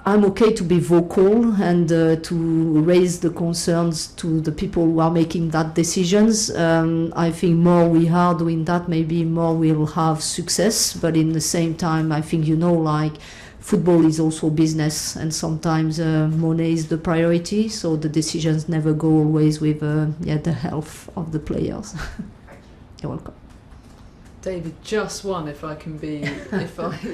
I'm okay to be vocal and to raise the concerns to the people who are making that decisions. I think more we are doing that, maybe more we'll have success. But in the same time, I think, like football is also business, and sometimes money is the priority. So the decisions never go always with the health of the players. You're welcome. David, just one, if I can be.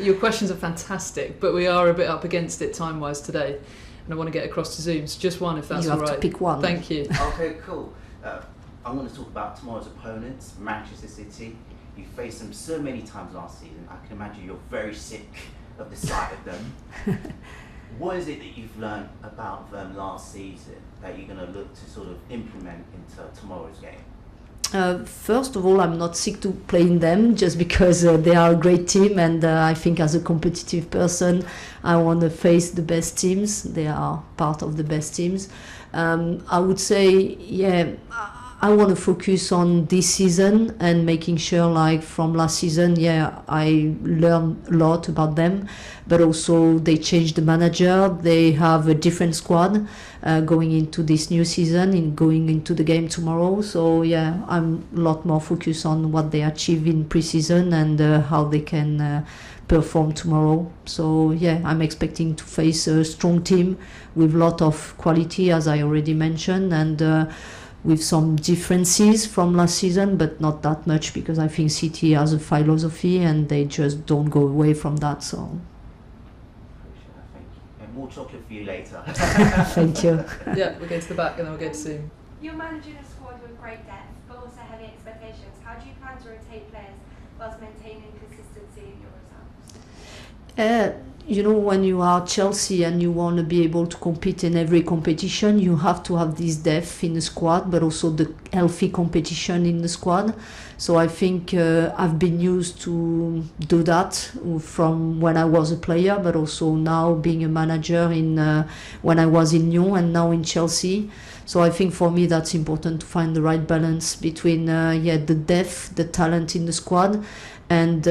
Your questions are fantastic, but we are a bit up against it time-wise today, and I want to get across to Zoom. So just one, if that's all right. You have to pick one. Thank you. Okay, cool. I'm going to talk about tomorrow's opponents, Manchester City. You faced them so many times last season. I can imagine you're very sick of the sight of them. What is it that you've learned about them last season that you're going to look to sort of implement into tomorrow's game? First of all, I'm not sick to playing them just because they are a great team, and I think as a competitive person, I want to face the best teams. They are part of the best teams. I would say, I want to focus on this season and making sure, like from last season, I learned a lot about them, but also they changed the manager. They have a different squad going into this new season and going into the game tomorrow. So I'm a lot more focused on what they achieve in pre-season and how they can perform tomorrow. So I'm expecting to face a strong team with a lot of quality, as I already mentioned, and with some differences from last season, but not that much, because I think City has a philosophy and they just don't go away from that. So thank you. And more chocolate for you later. Thank you. Yeah, we'll go to the back and then we'll go to Zoom. You're managing a squad with great depth, but also heavy expectations. How do you plan to rotate players whilst maintaining consistency in your results? When you are Chelsea and you want to be able to compete in every competition, you have to have this depth in the squad, but also the healthy competition in the squad. So I think I've been used to do that from when I was a player, but also now being a manager when I was in Lyon and now in Chelsea. So I think for me that's important to find the right balance between the depth, the talent in the squad. And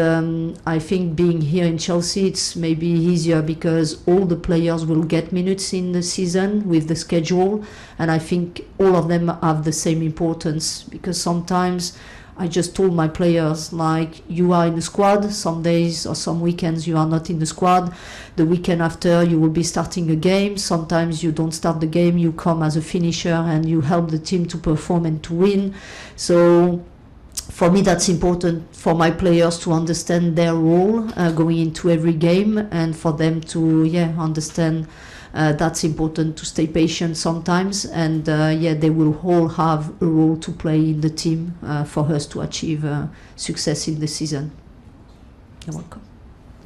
I think being here in Chelsea, it's maybe easier because all the players will get minutes in the season with the schedule. And I think all of them have the same importance, because sometimes I just told my players, like, you are in the squad, some days or some weekends you are not in the squad. The weekend after you will be starting a game. Sometimes you don't start the game, you come as a finisher and you help the team to perform and to win. So for me, that's important for my players to understand their role going into every game, and for them to understand that's important to stay patient sometimes, and they will all have a role to play in the team for us to achieve success in the season. You're welcome.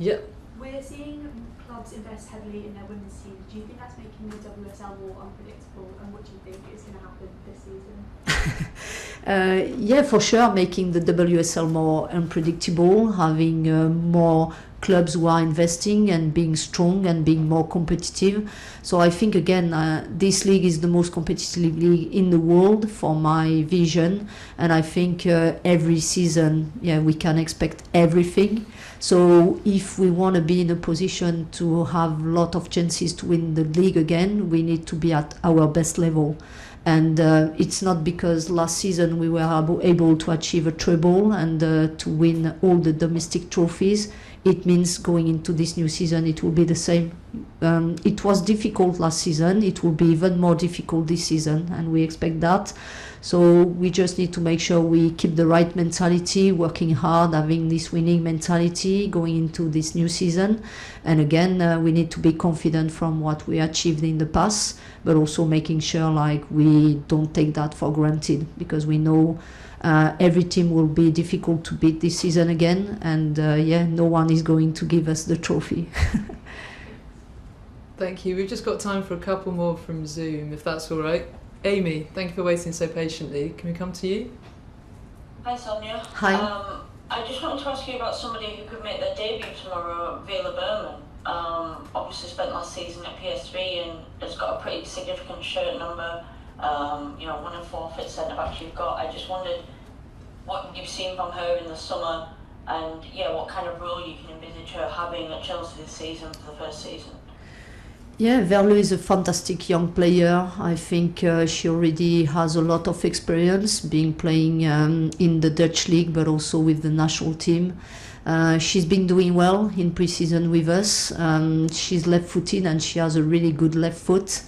Yeah. We're seeing clubs invest heavily in their women's teams. Do you think that's making the WSL more unpredictable, and what do you think is going to happen this season? For sure, making the WSL more unpredictable, having more clubs who are investing and being strong and being more competitive. So I think, again, this league is the most competitive league in the world for my vision, and I think every season we can expect everything. So if we want to be in a position to have a lot of chances to win the league again, we need to be at our best level. And it's not because last season we were able to achieve a treble and to win all the domestic trophies. It means going into this new season it will be the same. It was difficult last season, it will be even more difficult this season, and we expect that. So we just need to make sure we keep the right mentality, working hard, having this winning mentality going into this new season. And again, we need to be confident from what we achieved in the past, but also making sure like we don't take that for granted, because we know every team will be difficult to beat this season again, and no one is going to give us the trophy. Thank you. We've just got time for a couple more from Zoom, if that's all right. Amy, thank you for waiting so patiently. Can we come to you? Hi, Sonia. Hi. I just wanted to ask you about somebody who could make their debut tomorrow, Veru. Obviously spent last season at PS3 and has got a pretty significant shirt number. One in 4 fit centre-backs you've got. I just wondered what you've seen from her in the summer, and what kind of role you can envisage her having at Chelsea this season for the first season. Yeah, Veru is a fantastic young player. I think she already has a lot of experience being playing in the Dutch league, but also with the national team. She's been doing well in pre-season with us. She's left-footed and she has a really good left foot.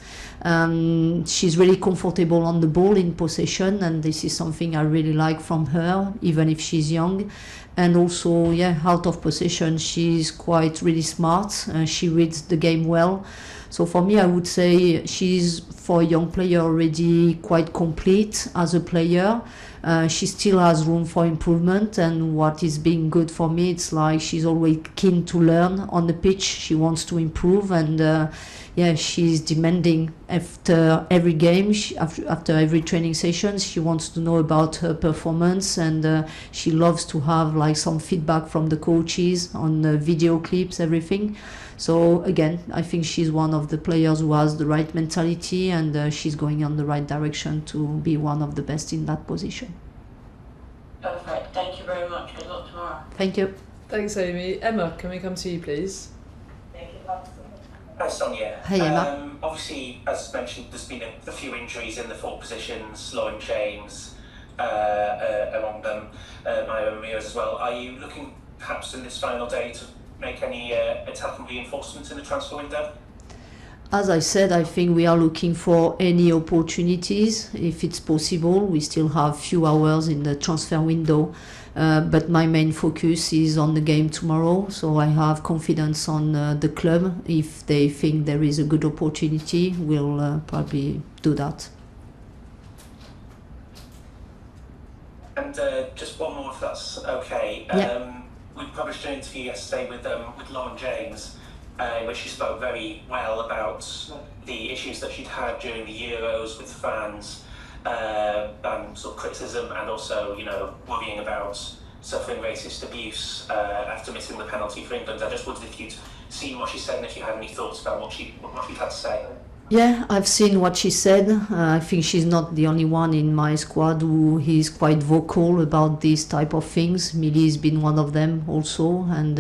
She's really comfortable on the ball in possession, and this is something I really like from her, even if she's young. And also, yeah, out of possession, she's quite really smart. She reads the game well. So for me, I would say she's, for a young player, already quite complete as a player. She still has room for improvement, and what is being good for me, it's like she's always keen to learn on the pitch. She wants to improve, and yeah, she's demanding after every game, after every training session. She wants to know about her performance, and she loves to have like some feedback from the coaches on the video clips, everything. So again, I think she's one of the players who has the right mentality, and she's going in the right direction to be one of the best in that position. Perfect. Thank you very much. Good luck tomorrow. Thank you. Thanks, Amy. Emma, can we come to you, please? Thank you. Hi Sonia. Hey, Emma. Obviously, as mentioned, there's been a few injuries in the forward positions, Lauren James among them, Maya Ramirez as well. Are you looking perhaps in this final day to make any attacking reinforcements in the transfer window? As I said, I think we are looking for any opportunities if it's possible. We still have few hours in the transfer window, but my main focus is on the game tomorrow. So I have confidence on the club. If they think there is a good opportunity, we'll probably do that. And just one more, if that's okay. Yeah. We published an interview yesterday with Lauren James, where she spoke very well about the issues that she'd had during the Euros with fans, and sort of criticism, and also, you know, worrying about suffering racist abuse after missing the penalty for England. I just wondered if you'd seen what she said and if you had any thoughts about what she'd had to say. Yeah, I've seen what she said. I think she's not the only one in my squad who is quite vocal about these type of things. Millie's been one of them also, and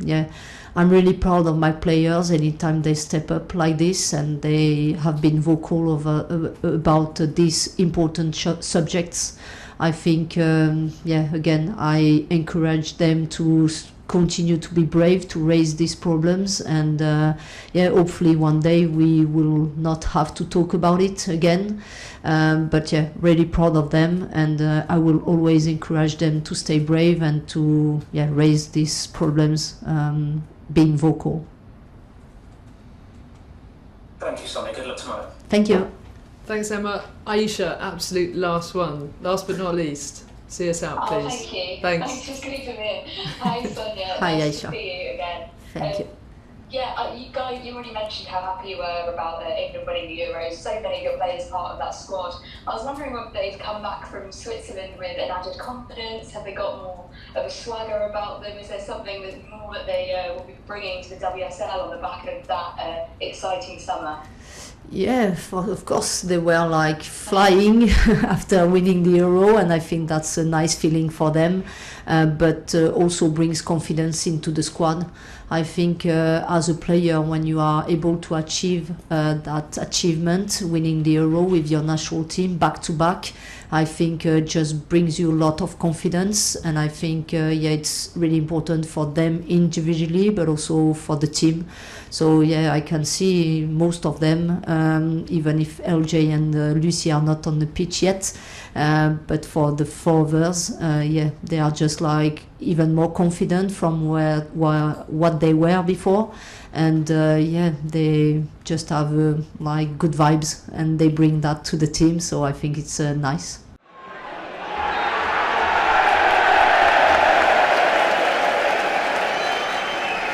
yeah, I'm really proud of my players anytime they step up like this, and they have been vocal about these important subjects. I think, yeah, again, I encourage them to continue to be brave, to raise these problems, and yeah, hopefully one day we will not have to talk about it again. But yeah, really proud of them, and I will always encourage them to stay brave and to, yeah, raise these problems, being vocal. Thank you, Sonia. Good luck tomorrow. Thank you. Thanks, Emma. Aisha, absolute last one. Last but not least. See us out, please. Oh, thank you. Thanks. Thanks for squeezing me in. Hi, Sonia. Hi, nice Aisha. to see you again. Thank you. Yeah, you guys, you already mentioned how happy you were about England winning the Euros. So many of your players part of that squad. I was wondering whether they've come back from Switzerland with an added confidence. Have they got more of a swagger about them? Is there something that more that they will be bringing to the WSL on the back of that exciting summer? Yeah, of course they were like flying after winning the Euro, and I think that's a nice feeling for them, but also brings confidence into the squad. I think as a player, when you are able to achieve that achievement, winning the Euro with your national team back to back, I think just brings you a lot of confidence, and I think yeah, it's really important for them individually, but also for the team. So yeah, I can see most of them, even if LJ and Lucy are not on the pitch yet, but for the forwards, yeah, they are just like even more confident from what they were before, and yeah, they just have like good vibes, and they bring that to the team. So I think it's nice.